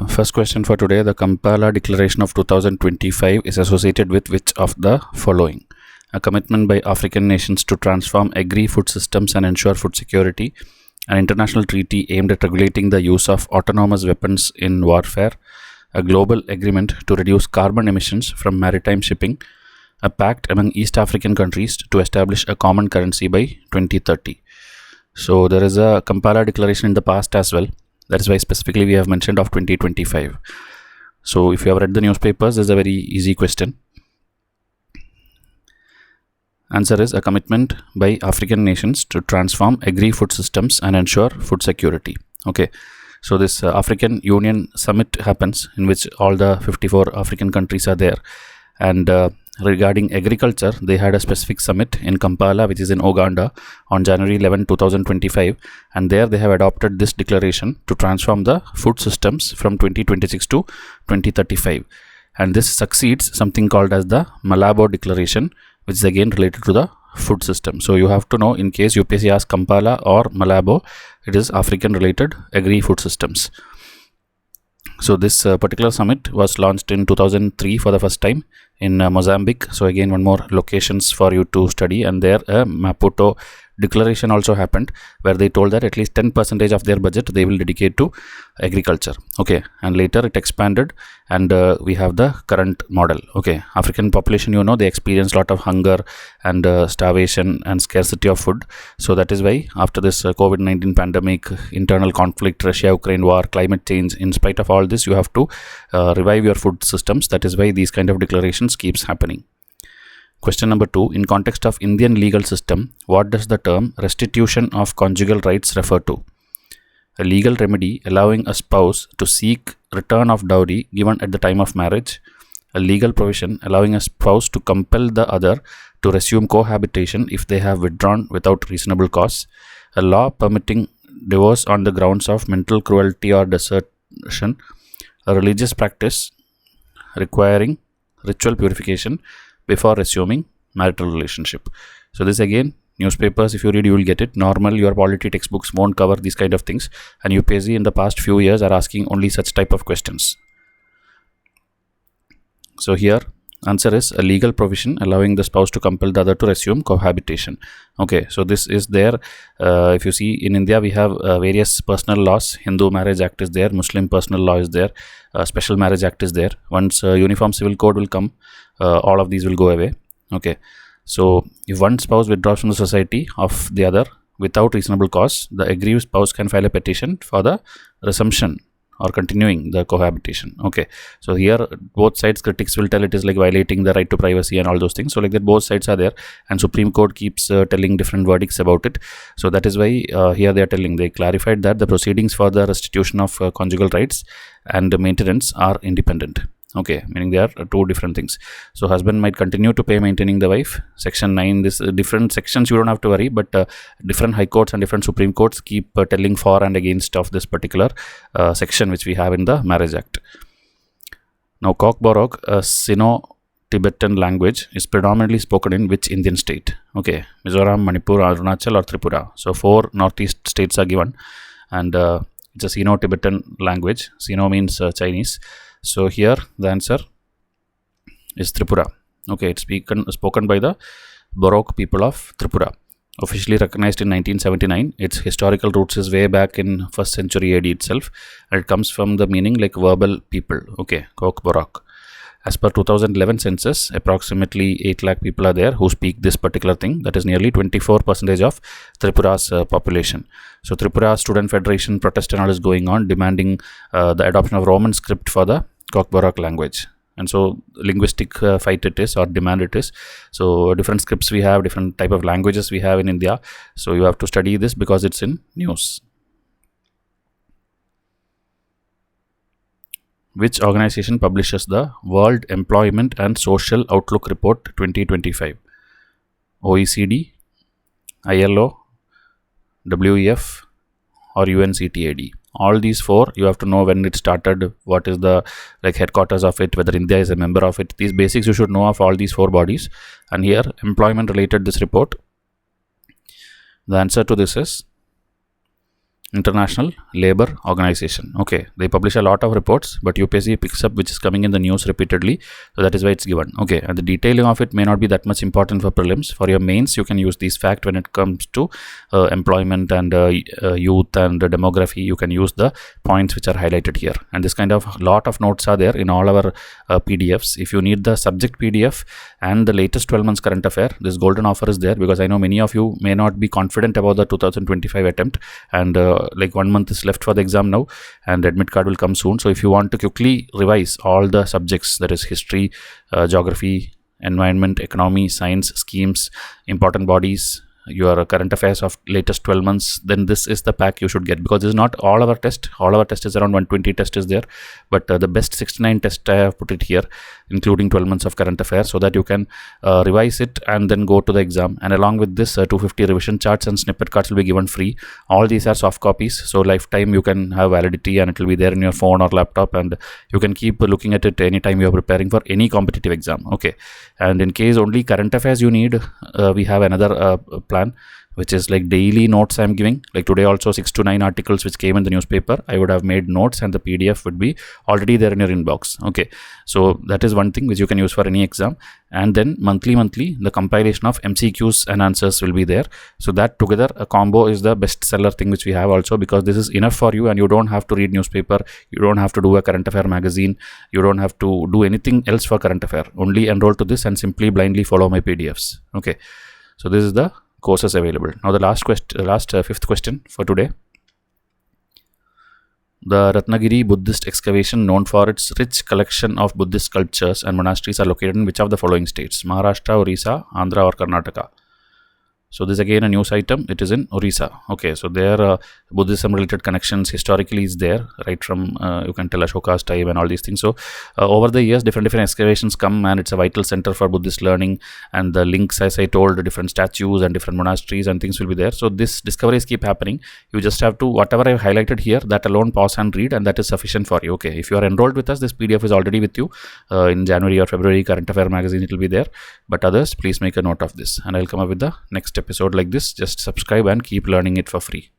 First question for today: the Kampala Declaration of 2025 is associated with which of the following? A commitment by African nations to transform agri-food systems and ensure food security, an international treaty aimed at regulating the use of autonomous weapons in warfare, a global agreement to reduce carbon emissions from maritime shipping, a pact among East African countries to establish a common currency by 2030. So there is a Kampala Declaration in the past as well. That is why specifically we have mentioned of 2025. So if you have read the newspapers, this is a very easy question. Answer is a commitment by African nations to transform agri-food systems and ensure food security. Okay, so this African Union summit happens, in which all the 54 African countries are there, and regarding agriculture, they had a specific summit in Kampala, which is in Uganda, on January 11, 2025, and there they have adopted this declaration to transform the food systems from 2026 to 2035, and this succeeds something called as the Malabo Declaration, which is again related to the food system. So you have to know, in case UPSC asks Kampala or Malabo, it is African related agri-food systems. So this particular summit was launched in 2003 for the first time in Mozambique. So again, one more locations for you to study, and there Maputo declaration also happened, where they told that at least 10% of their budget they will dedicate to agriculture. Okay, and later it expanded, and we have the current model. Okay, African population, you know, they experience a lot of hunger and starvation and scarcity of food. So that is why after this COVID-19 pandemic, internal conflict, Russia-Ukraine war, climate change, in spite of all this, you have to revive your food systems. That is why these kind of declarations keeps happening. Question number 2. In context of Indian legal system, what does the term restitution of conjugal rights refer to? A legal remedy allowing a spouse to seek return of dowry given at the time of marriage, a legal provision allowing a spouse to compel the other to resume cohabitation if they have withdrawn without reasonable cause, a law permitting divorce on the grounds of mental cruelty or desertion, a religious practice requiring ritual purification before resuming marital relationship. So this again, newspapers, if you read, you will get it. Normal, your polity textbooks won't cover these kind of things, and UPSC in the past few years are asking only such type of questions. So here answer is a legal provision allowing the spouse to compel the other to resume cohabitation. Okay, so this is there. If you see, in India we have various personal laws. Hindu Marriage Act is there, Muslim personal law is there, Special Marriage Act is there. Once Uniform Civil Code will come, all of these will go away. Okay, so if one spouse withdraws from the society of the other without reasonable cause, the aggrieved spouse can file a petition for the resumption or continuing the cohabitation. Okay, so here both sides, critics will tell it is like violating the right to privacy and all those things. So like that, both sides are there, and Supreme Court keeps telling different verdicts about it. So that is why here they are telling, they clarified that the proceedings for the restitution of conjugal rights and maintenance are independent. Okay, meaning they are two different things. So husband might continue to pay maintaining the wife. Section 9, this different sections you don't have to worry, but different high courts and different Supreme Courts keep telling for and against of this particular section which we have in the Marriage Act. Now Kokborok, a Sino-Tibetan language, is predominantly spoken in which Indian state? Okay, Mizoram, Manipur, Arunachal or Tripura. So 4 northeast states are given, and it's a Sino-Tibetan language. Sino means Chinese. So here the answer is Tripura. Okay, it's spoken by the Borok people of Tripura. Officially recognized in 1979. Its historical roots is way back in 1st century AD itself, and it comes from the meaning like verbal people. Okay, Kok Borok. As per 2011 census, approximately 8 lakh people are there who speak this particular thing. That is nearly 24% of Tripura's population. So Tripura Student Federation protest and all is going on, demanding the adoption of Roman script for the Kokborok language. And so linguistic fight it is, or demand it is. So different scripts we have, different type of languages we have in India. So you have to study this because it's in news. Which organization publishes the World Employment and Social Outlook Report 2025? OECD, ILO, WEF or UNCTAD? All these 4 you have to know when it started, what is the headquarters of it, whether India is a member of it. These basics you should know of all these 4 bodies. And here employment related this report, the answer to this is International Labor Organization. Okay, they publish a lot of reports, but UPSC picks up which is coming in the news repeatedly, so that is why it's given. Okay, and the detailing of it may not be that much important for prelims. For your mains, you can use these facts when it comes to employment and youth and demography. You can use the points which are highlighted here, and this kind of lot of notes are there in all our PDFs. If you need the subject PDF and the latest 12 months current affair, this golden offer is there, because I know many of you may not be confident about the 2025 attempt, and like 1 month is left for the exam now, and the admit card will come soon. So if you want to quickly revise all the subjects, that is history, geography, environment, economy, science, schemes, important bodies, your current affairs of latest 12 months, then this is the pack you should get, because this is not all our test. All our test is around 120 test is there, but the best 69 test I have put it here, including 12 months of current affairs, so that you can revise it and then go to the exam. And along with this 250 revision charts and snippet cards will be given free. All these are soft copies, so lifetime you can have validity, and it will be there in your phone or laptop, and you can keep looking at it anytime you are preparing for any competitive exam. Okay, and in case only current affairs you need, we have another plan, which is like daily notes I'm giving. Like today also 6 to 9 articles which came in the newspaper, I would have made notes, and the PDF would be already there in your inbox. Okay, so that is one thing which you can use for any exam. And then monthly the compilation of MCQs and answers will be there. So that together a combo is the best seller thing which we have also, because this is enough for you, and you don't have to read newspaper, you don't have to do a current affair magazine, you don't have to do anything else for current affair. Only enroll to this and simply blindly follow my PDFs. Okay, so this is the courses available. Now the last fifth question for today. The Ratnagiri Buddhist excavation, known for its rich collection of Buddhist sculptures and monasteries, are located in which of the following states? Maharashtra, Orissa, Andhra or Karnataka? So this again a news item. It is in Orissa. Okay, so there Buddhism related connections historically is there, right from you can tell Ashoka's time and all these things. So over the years different excavations come, and it's a vital center for Buddhist learning, and the links, as I told, different statues and different monasteries and things will be there. So this discoveries keep happening. You just have to, whatever I've highlighted here, that alone pause and read, and that is sufficient for you. Okay, if you are enrolled with us, this PDF is already with you. In January or February current affair magazine it will be there, but others please make a note of this, and I'll come up with the next episode like this. Just subscribe and keep learning it for free.